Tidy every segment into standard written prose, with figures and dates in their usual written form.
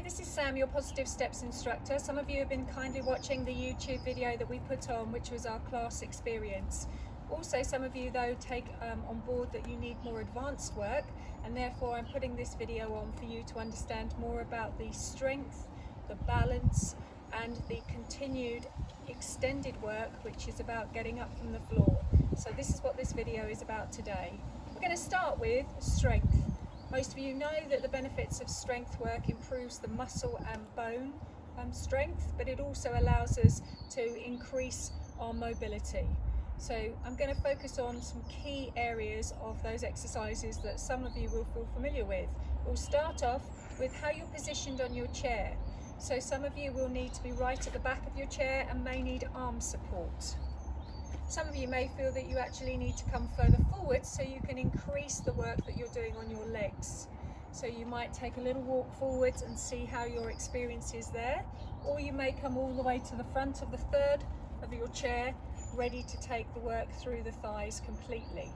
this is Sam, your Positive Steps instructor. Some of you have been kindly watching the YouTube video that we put on, which was our class experience. Also, some of you though take on board that you need more advanced work, and therefore I'm putting this video on for you to understand more about the strength, the balance, and the continued extended work, which is about getting up from the floor. So this is what this video is about today. We're going to start with strength. Most of you know that the benefits of strength work improves the muscle and bone strength, but it also allows us to increase our mobility. So I'm going to focus on some key areas of those exercises that some of you will feel familiar with. We'll start off with how you're positioned on your chair. So some of you will need to be right at the back of your chair and may need arm support. Some of you may feel that you actually need to come further forward so you can increase the work that you're doing on your legs. So you might take a little walk forwards and see how your experience is there, or you may come all the way to the front of the third of your chair, ready to take the work through the thighs completely.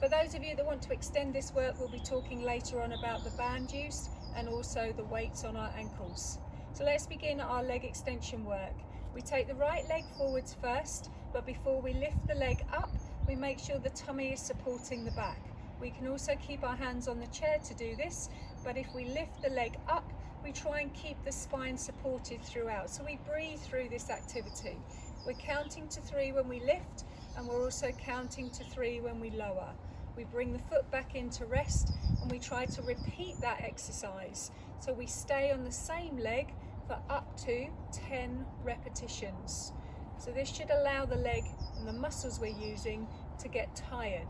For those of you that want to extend this work, we'll be talking later on about the band use and also the weights on our ankles. So let's begin our leg extension work. We take the right leg forwards first, but before we lift the leg up, we make sure the tummy is supporting the back. We can also keep our hands on the chair to do this, but if we lift the leg up, we try and keep the spine supported throughout. So we breathe through this activity. We're counting to 3 when we lift, and we're also counting to 3 when we lower. We bring the foot back into rest, and we try to repeat that exercise. So we stay on the same leg for up to 10 repetitions. So this should allow the leg and the muscles we're using to get tired.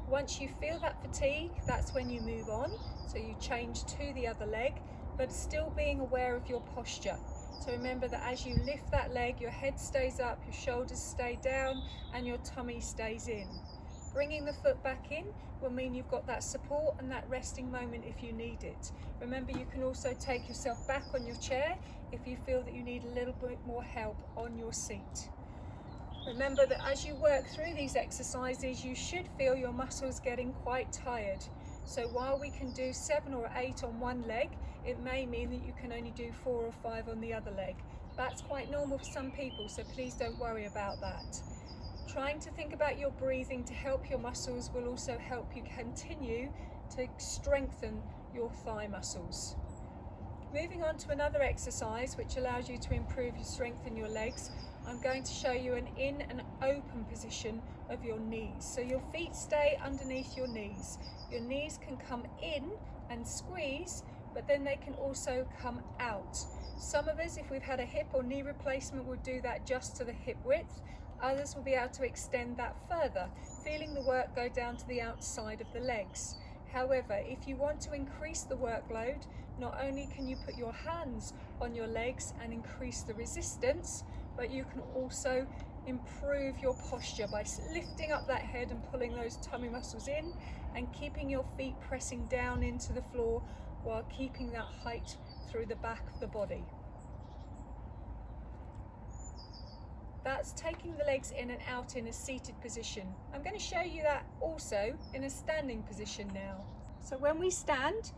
Once you feel that fatigue, that's when you move on. So you change to the other leg, but still being aware of your posture. So remember that as you lift that leg, your head stays up, your shoulders stay down, and your tummy stays in. Bringing the foot back in will mean you've got that support and that resting moment if you need it. Remember, you can also take yourself back on your chair if you feel that you need a little bit more help on your seat. Remember that as you work through these exercises, you should feel your muscles getting quite tired. So while we can do 7 or 8 on one leg, it may mean that you can only do 4 or 5 on the other leg. That's quite normal for some people, so please don't worry about that. Trying to think about your breathing to help your muscles will also help you continue to strengthen your thigh muscles. Moving on to another exercise which allows you to improve your strength in your legs, I'm going to show you an in and open position of your knees. So your feet stay underneath your knees. Your knees can come in and squeeze, but then they can also come out. Some of us, if we've had a hip or knee replacement, will do that just to the hip width. Others will be able to extend that further, feeling the work go down to the outside of the legs. However, if you want to increase the workload, not only can you put your hands on your legs and increase the resistance, but you can also improve your posture by lifting up that head and pulling those tummy muscles in and keeping your feet pressing down into the floor while keeping that height through the back of the body. That's taking the legs in and out in a seated position. I'm going to show you that also in a standing position now. So when we stand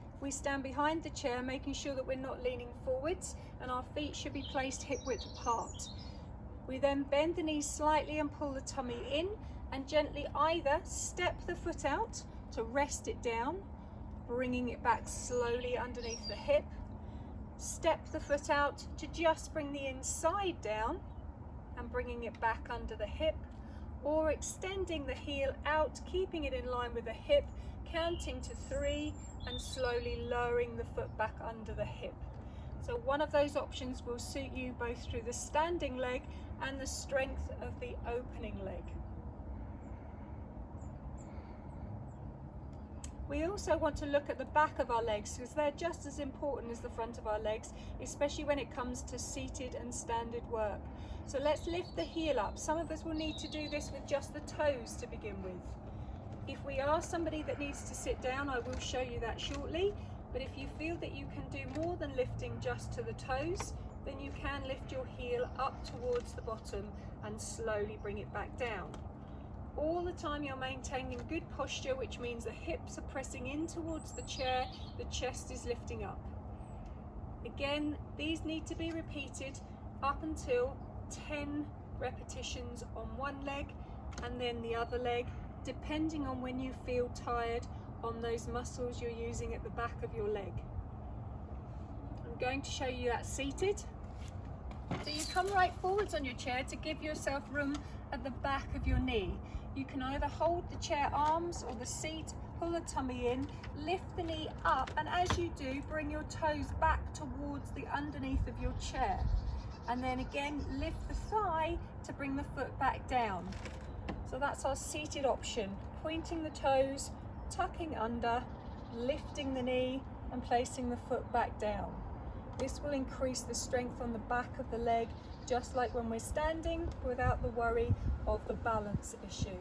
behind the chair, making sure that we're not leaning forwards, and our feet should be placed hip width apart. We then bend the knees slightly and pull the tummy in, and gently either step the foot out to rest it down, bringing it back slowly underneath the hip, step the foot out to just bring the inside down and bringing it back under the hip, or extending the heel out, keeping it in line with the hip, counting to 3 and slowly lowering the foot back under the hip. So one of those options will suit you both through the standing leg and the strength of the opening leg. We also want to look at the back of our legs because they're just as important as the front of our legs, especially when it comes to seated and standing work. So let's lift the heel up. Some of us will need to do this with just the toes to begin with. If we are somebody that needs to sit down, I will show you that shortly. But if you feel that you can do more than lifting just to the toes, then you can lift your heel up towards the bottom and slowly bring it back down. All the time you're maintaining good posture, which means the hips are pressing in towards the chair, the chest is lifting up. Again, these need to be repeated up until 10 repetitions on one leg and then the other leg, depending on when you feel tired on those muscles you're using at the back of your leg. I'm going to show you that seated. So you come right forwards on your chair to give yourself room at the back of your knee. You can either hold the chair arms or the seat, pull the tummy in, lift the knee up, and as you do, bring your toes back towards the underneath of your chair. And then again, lift the thigh to bring the foot back down. So that's our seated option, pointing the toes, tucking under, lifting the knee and placing the foot back down. This will increase the strength on the back of the leg, just like when we're standing, without the worry of the balance issue.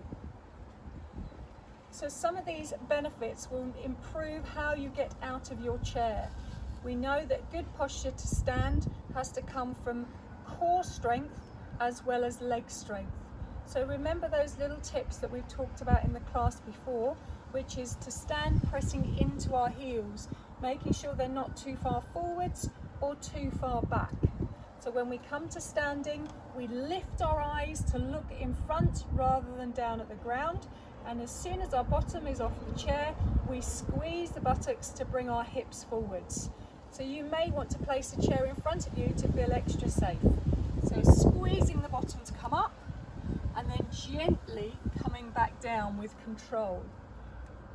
So some of these benefits will improve how you get out of your chair. We know that good posture to stand has to come from core strength as well as leg strength. So remember those little tips that we've talked about in the class before, which is to stand pressing into our heels, making sure they're not too far forwards or too far back. So when we come to standing, we lift our eyes to look in front rather than down at the ground. And as soon as our bottom is off the chair, we squeeze the buttocks to bring our hips forwards. So you may want to place a chair in front of you to feel extra safe. So squeezing the bottom to come up and then gently coming back down with control.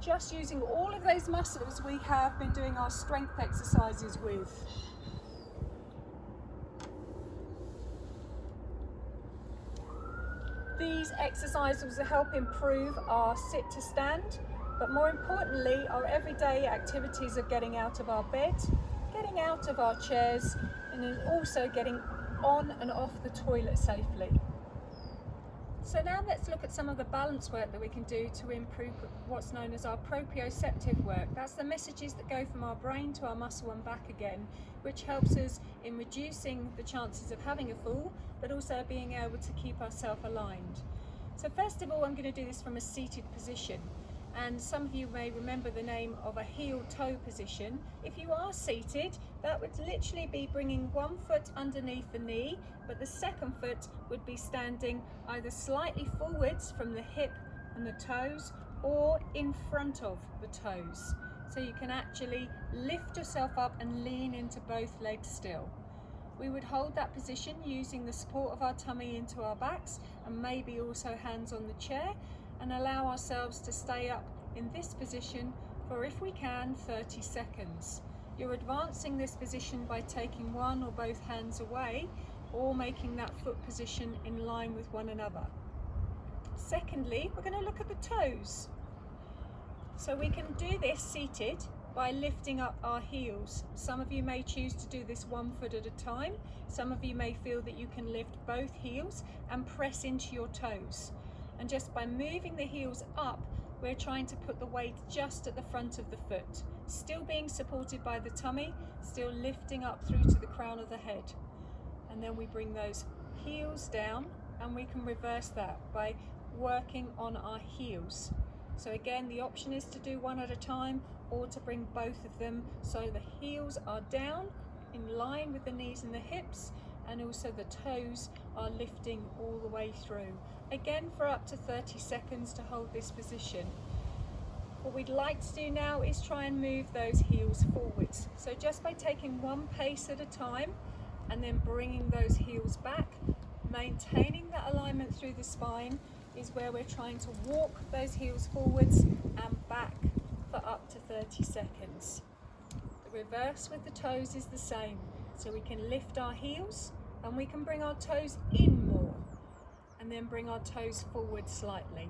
Just using all of those muscles we have been doing our strength exercises with. These exercises will help improve our sit to stand, but more importantly, our everyday activities of getting out of our bed, getting out of our chairs, and then also getting on and off the toilet safely. So now let's look at some of the balance work that we can do to improve what's known as our proprioceptive work. That's the messages that go from our brain to our muscle and back again, which helps us in reducing the chances of having a fall, but also being able to keep ourselves aligned. So first of all, I'm going to do this from a seated position. And some of you may remember the name of a heel-toe position. If you are seated, that would literally be bringing one foot underneath the knee, but the second foot would be standing either slightly forwards from the hip and the toes or in front of the toes. So you can actually lift yourself up and lean into both legs still. We would hold that position using the support of our tummy into our backs and maybe also hands on the chair, and allow ourselves to stay up in this position for, if we can, 30 seconds. You're advancing this position by taking one or both hands away or making that foot position in line with one another. Secondly, we're going to look at the toes. So we can do this seated by lifting up our heels. Some of you may choose to do this one foot at a time. Some of you may feel that you can lift both heels and press into your toes. And just by moving the heels up, we're trying to put the weight just at the front of the foot, still being supported by the tummy, still lifting up through to the crown of the head. And then we bring those heels down, and we can reverse that by working on our heels. So again, the option is to do one at a time or to bring both of them so the heels are down in line with the knees and the hips, and also the toes are lifting all the way through. Again, for up to 30 seconds to hold this position. What we'd like to do now is try and move those heels forwards. So just by taking one pace at a time and then bringing those heels back, maintaining that alignment through the spine is where we're trying to walk those heels forwards and back for up to 30 seconds. The reverse with the toes is the same. So we can lift our heels and we can bring our toes in more and then bring our toes forward slightly.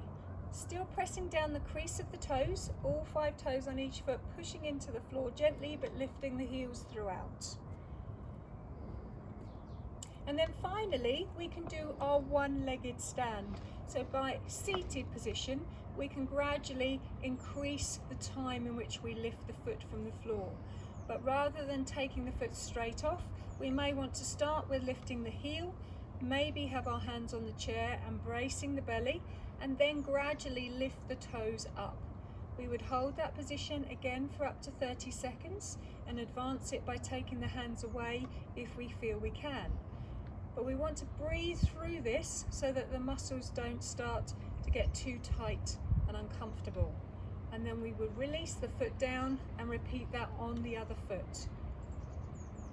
Still pressing down the crease of the toes, all 5 toes on each foot, pushing into the floor gently but lifting the heels throughout. And then finally, we can do our one-legged stand. So by seated position, we can gradually increase the time in which we lift the foot from the floor. But rather than taking the foot straight off, we may want to start with lifting the heel, maybe have our hands on the chair and bracing the belly, and then gradually lift the toes up. We would hold that position again for up to 30 seconds and advance it by taking the hands away if we feel we can. But we want to breathe through this so that the muscles don't start to get too tight and uncomfortable. And then we would release the foot down and repeat that on the other foot.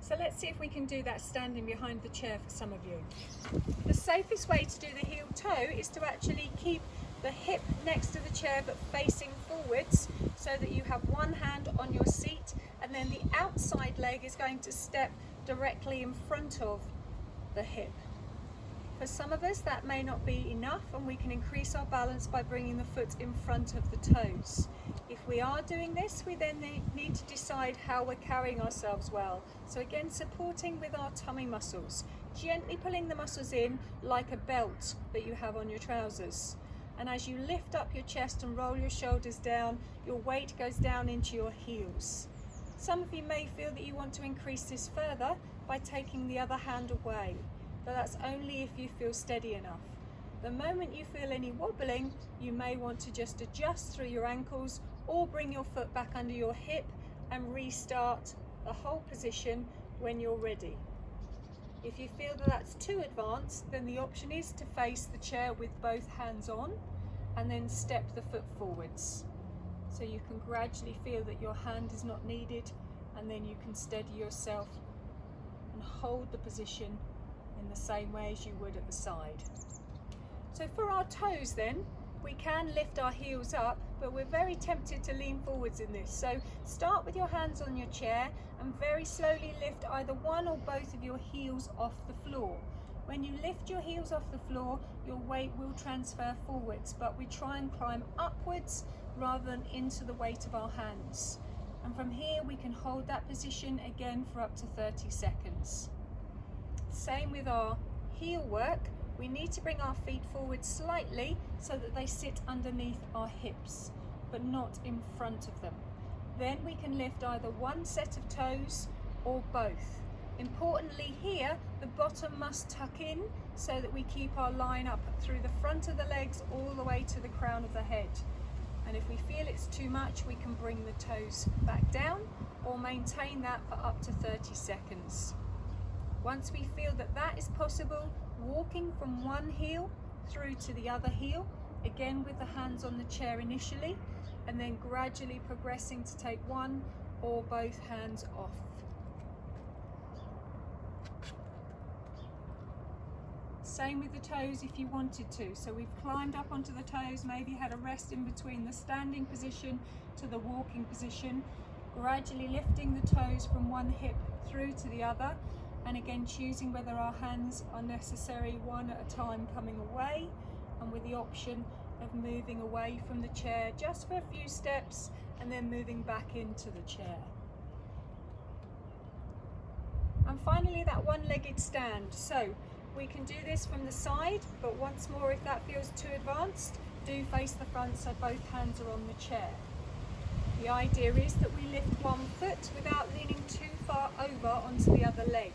So let's see if we can do that standing behind the chair for some of you. The safest way to do the heel toe is to actually keep the hip next to the chair but facing forwards so that you have one hand on your seat and then the outside leg is going to step directly in front of the hip. For some of us that may not be enough and we can increase our balance by bringing the foot in front of the toes. If we are doing this, we then need to decide how we're carrying ourselves well. So again, supporting with our tummy muscles, gently pulling the muscles in like a belt that you have on your trousers. And as you lift up your chest and roll your shoulders down, your weight goes down into your heels. Some of you may feel that you want to increase this further by taking the other hand away, but that's only if you feel steady enough. The moment you feel any wobbling, you may want to just adjust through your ankles or bring your foot back under your hip and restart the whole position when you're ready. If you feel that that's too advanced, then the option is to face the chair with both hands on and then step the foot forwards. So you can gradually feel that your hand is not needed, and then you can steady yourself and hold the position in the same way as you would at the side. So for our toes then, we can lift our heels up, but we're very tempted to lean forwards in this. So start with your hands on your chair and very slowly lift either one or both of your heels off the floor. When you lift your heels off the floor, your weight will transfer forwards, but we try and climb upwards rather than into the weight of our hands. And from here we can hold that position again for up to 30 seconds. Same with our heel work. We need to bring our feet forward slightly so that they sit underneath our hips, but not in front of them. Then we can lift either one set of toes or both. Importantly here, the bottom must tuck in so that we keep our line up through the front of the legs all the way to the crown of the head. And if we feel it's too much, we can bring the toes back down or maintain that for up to 30 seconds. Once we feel that that is possible, walking from one heel through to the other heel, again with the hands on the chair initially, and then gradually progressing to take one or both hands off. Same with the toes if you wanted to. So we've climbed up onto the toes, maybe had a rest in between the standing position to the walking position, gradually lifting the toes from one hip through to the other, and again choosing whether our hands are necessary one at a time coming away, and with the option of moving away from the chair just for a few steps and then moving back into the chair. And finally that one-legged stand. So we can do this from the side, but once more, if that feels too advanced, do face the front so both hands are on the chair. The idea is that we lift one foot without leaning too far over onto the other leg.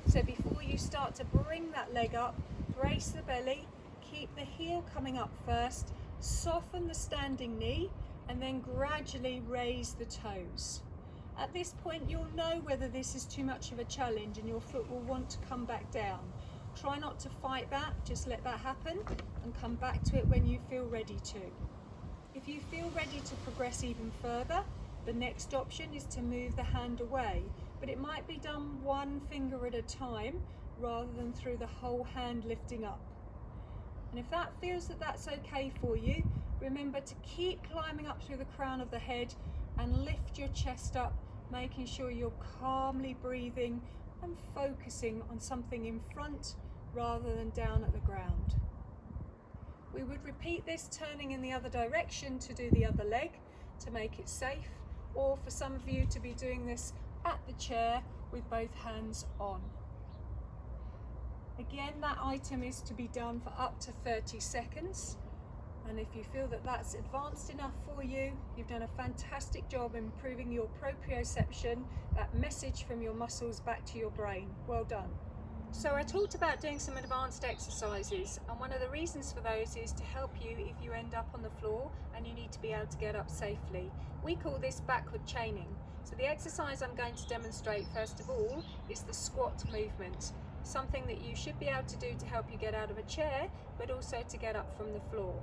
So before you start to bring that leg up, brace the belly, keep the heel coming up first, soften the standing knee, and then gradually raise the toes. At this point, you'll know whether this is too much of a challenge and your foot will want to come back down. Try not to fight that, just let that happen and come back to it when you feel ready to. If you feel ready to progress even further, the next option is to move the hand away, but it might be done one finger at a time rather than through the whole hand lifting up. And if that feels that that's okay for you, remember to keep climbing up through the crown of the head and lift your chest up, making sure you're calmly breathing and focusing on something in front rather than down at the ground. We would repeat this turning in the other direction to do the other leg to make it safe, or for some of you to be doing this at the chair with both hands on. Again, that item is to be done for up to 30 seconds. And if you feel that that's advanced enough for you, you've done a fantastic job improving your proprioception, that message from your muscles back to your brain. Well done. So I talked about doing some advanced exercises, and one of the reasons for those is to help you if you end up on the floor and you need to be able to get up safely. We call this backward chaining. So the exercise I'm going to demonstrate first of all is the squat movement, something that you should be able to do to help you get out of a chair, but also to get up from the floor.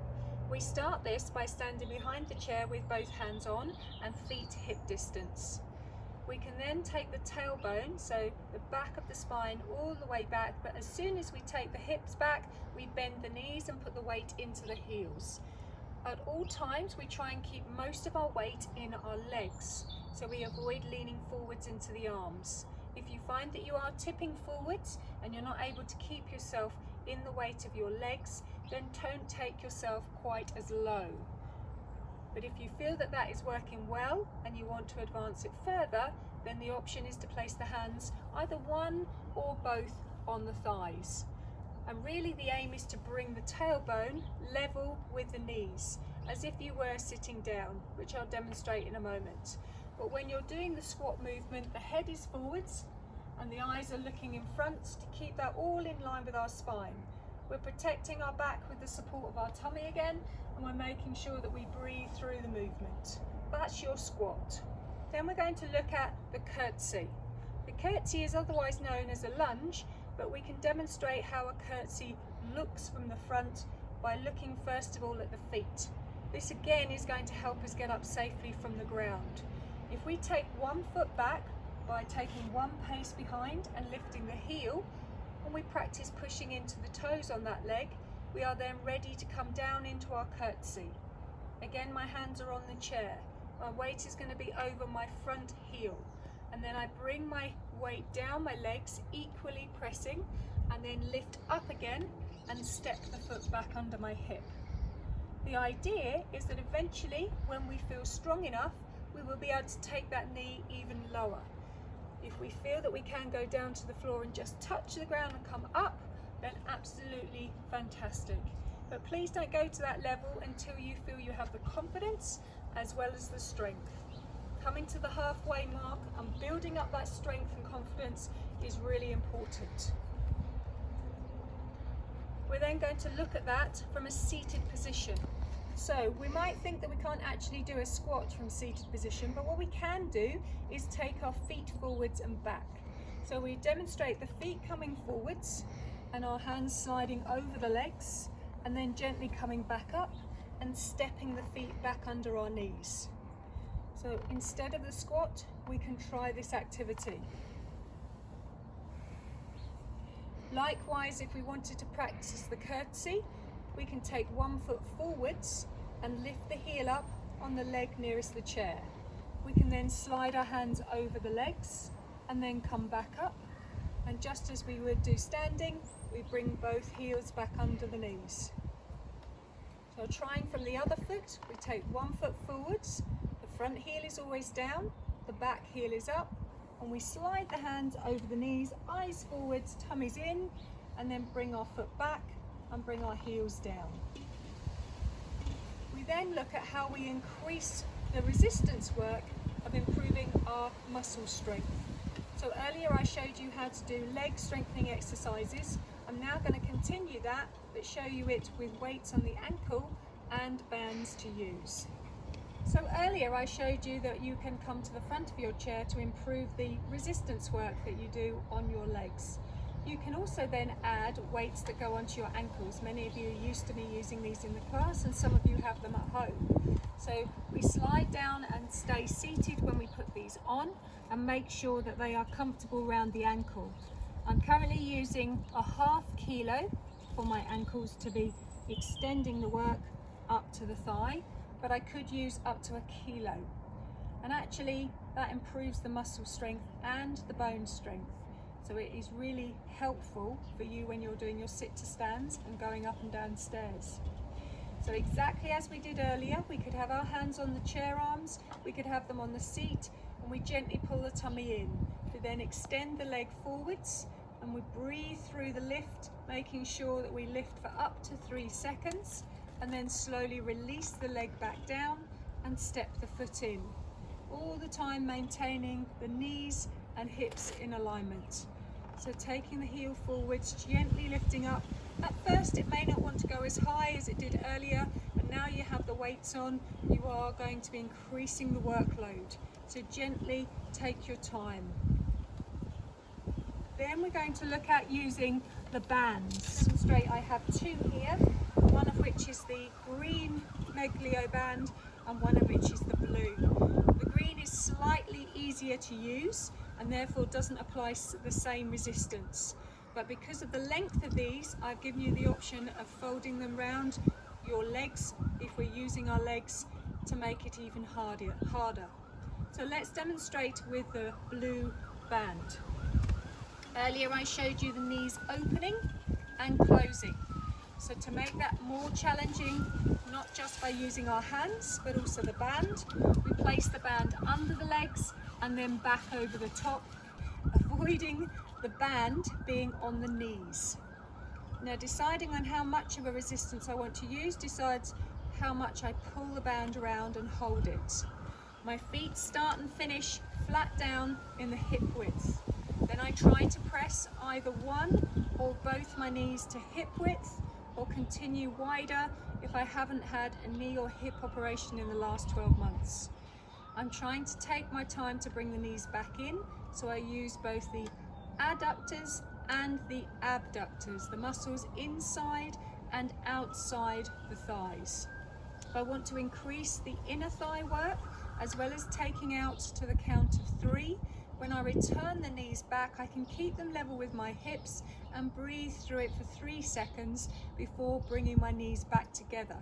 We start this by standing behind the chair with both hands on and feet hip distance. We can then take the tailbone, so the back of the spine all the way back, but as soon as we take the hips back, we bend the knees and put the weight into the heels. At all times, we try and keep most of our weight in our legs, so we avoid leaning forwards into the arms. If you find that you are tipping forwards and you're not able to keep yourself in the weight of your legs, then don't take yourself quite as low. But if you feel that that is working well and you want to advance it further, then the option is to place the hands either one or both on the thighs. And really the aim is to bring the tailbone level with the knees, as if you were sitting down, which I'll demonstrate in a moment. But when you're doing the squat movement, the head is forwards and the eyes are looking in front to keep that all in line with our spine. We're protecting our back with the support of our tummy again, and we're making sure that we breathe through the movement. That's your squat. Then we're going to look at the curtsy. The curtsy is otherwise known as a lunge, but we can demonstrate how a curtsy looks from the front by looking first of all at the feet. This again is going to help us get up safely from the ground. If we take one foot back by taking one pace behind and lifting the heel, and we practice pushing into the toes on that leg, we are then ready to come down into our curtsy. Again, my hands are on the chair. My weight is going to be over my front heel. And then I bring my weight down my legs, equally pressing, and then lift up again and step the foot back under my hip. The idea is that eventually, when we feel strong enough, we will be able to take that knee even lower. If we feel that we can go down to the floor and just touch the ground and come up, then absolutely fantastic. But please don't go to that level until you feel you have the confidence as well as the strength. Coming to the halfway mark and building up that strength and confidence is really important. We're then going to look at that from a seated position. So we might think that we can't actually do a squat from seated position, but what we can do is take our feet forwards and back. So we demonstrate the feet coming forwards and our hands sliding over the legs, and then gently coming back up and stepping the feet back under our knees. So instead of the squat, we can try this activity. Likewise, if we wanted to practice the curtsy, we can take one foot forwards and lift the heel up on the leg nearest the chair. We can then slide our hands over the legs and then come back up. And just as we would do standing, we bring both heels back under the knees. So trying from the other foot, we take one foot forwards, the front heel is always down, the back heel is up, and we slide the hands over the knees, eyes forwards, tummies in, and then bring our foot back and bring our heels down. We then look at how we increase the resistance work of improving our muscle strength. So earlier I showed you how to do leg strengthening exercises. I'm now going to continue that, but show you it with weights on the ankle and bands to use. So earlier I showed you that you can come to the front of your chair to improve the resistance work that you do on your legs. You can also then add weights that go onto your ankles. Many of you are used to me using these in the class, and some of you have them at home. So we slide down and stay seated when we put these on, and make sure that they are comfortable around the ankle. I'm currently using a ½ kilo for my ankles to be extending the work up to the thigh, but I could use up to 1 kilo. And actually that improves the muscle strength and the bone strength. So it is really helpful for you when you're doing your sit to stands and going up and down stairs. So exactly as we did earlier, we could have our hands on the chair arms, we could have them on the seat, and we gently pull the tummy in. We then extend the leg forwards and we breathe through the lift, making sure that we lift for up to 3 seconds, and then slowly release the leg back down and step the foot in. All the time maintaining the knees and hips in alignment. So taking the heel forwards, gently lifting up. At first it may not want to go as high as it did earlier, but now you have the weights on, you are going to be increasing the workload. So gently take your time. Then we're going to look at using the bands. To demonstrate, I have two here, one of which is the green Meglio band and one of which is the blue. The green is slightly easier to use and therefore doesn't apply the same resistance. But because of the length of these, I've given you the option of folding them round your legs, if we're using our legs, to make it even harder. So let's demonstrate with the blue band. Earlier I showed you the knees opening and closing. So to make that more challenging, not just by using our hands, but also the band, we place the band under the legs and then back over the top, avoiding the band being on the knees. Now deciding on how much of a resistance I want to use decides how much I pull the band around and hold it. My feet start and finish flat down in the hip width. Then I try to press either one or both my knees to hip width, or continue wider if I haven't had a knee or hip operation in the last 12 months. I'm trying to take my time to bring the knees back in, so I use both the adductors and the abductors, the muscles inside and outside the thighs. If I want to increase the inner thigh work, as well as taking out to the count of 3, when I return the knees back, I can keep them level with my hips and breathe through it for 3 seconds before bringing my knees back together.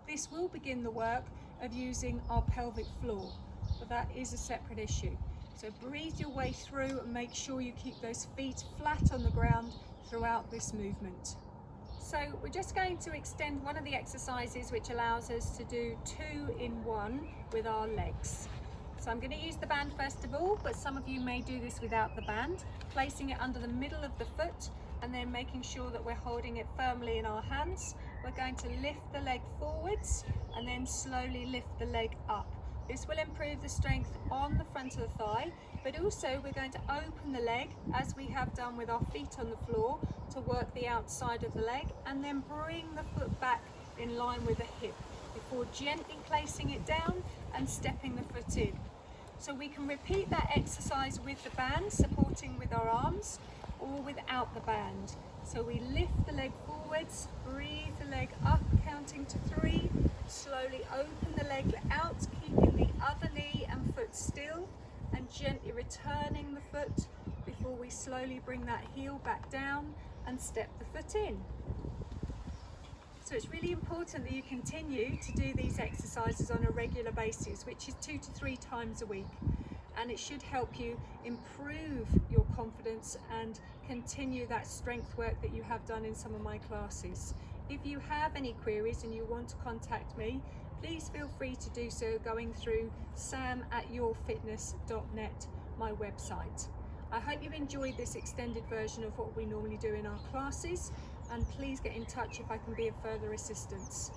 This will begin the work of using our pelvic floor, but that is a separate issue. So breathe your way through and make sure you keep those feet flat on the ground throughout this movement. So we're just going to extend one of the exercises which allows us to do 2 in 1 with our legs. So I'm going to use the band first of all, but some of you may do this without the band, placing it under the middle of the foot and then making sure that we're holding it firmly in our hands. We're going to lift the leg forwards and then slowly lift the leg up. This will improve the strength on the front of the thigh, but also we're going to open the leg as we have done with our feet on the floor to work the outside of the leg, and then bring the foot back in line with the hip before gently placing it down and stepping the foot in. So we can repeat that exercise with the band, supporting with our arms, or without the band. So we lift the leg forwards, breathe the leg up, counting to 3, slowly open the leg out, keeping the other knee and foot still, and gently returning the foot before we slowly bring that heel back down and step the foot in. So it's really important that you continue to do these exercises on a regular basis, which is 2 to 3 times a week. And it should help you improve your confidence and continue that strength work that you have done in some of my classes. If you have any queries and you want to contact me, please feel free to do so going through sam@yourfitness.net, my website. I hope you've enjoyed this extended version of what we normally do in our classes, and please get in touch if I can be of further assistance.